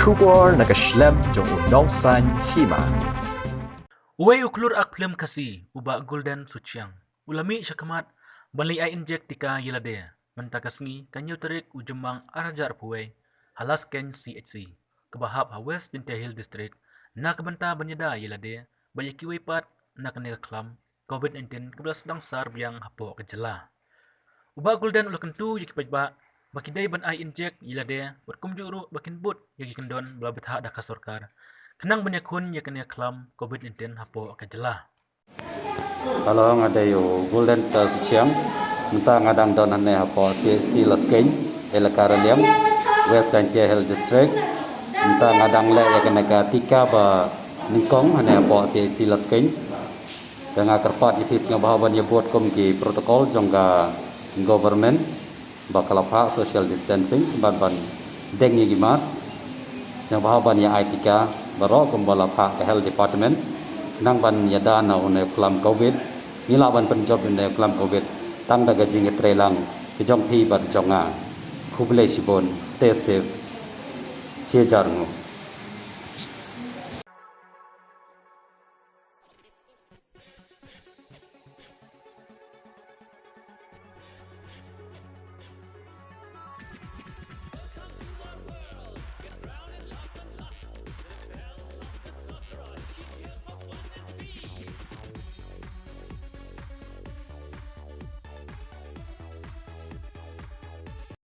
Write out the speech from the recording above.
Kubor nakaslem jong unongsan hima. Uway uklur ak film kasi uba golden sucyang. Ulami siya kamat bali ay inject tika yilade. Mantagasngi kanyo tarik ujemang arajar puway halas ken CHC. Kabahap ha West Dintahil District na kabanta banyada yilade bali kiway pat na kanega klam COVID-19 kablas dang sar biyang hapo kajala. Uba golden ulakantu yikipajba bakiday ban ay inject yilade wat kumjuro bakin but yagikandon blabitha da kasorkar. Kenang banyak kun ya kena klam COVID-19 hapo kajala. Halo ngadayo golden suciam minta ngadang don hane hapo si laskein elakaraliam West Dintahil District minta ngadang le ya kena tika ba ningkong hane hapo si laskein dengan kerpat itis ngabahawan ya buat komki protokol jongga government bakalapa social distancing sebab deng ni gimas ngabahawan ya aitika barok kumbala pak health department nang ban yada na une klam covid nila ban penjob une klam covid tang daga jing trelang kijong phi bar jonga khuble sibon stay safe che jarngo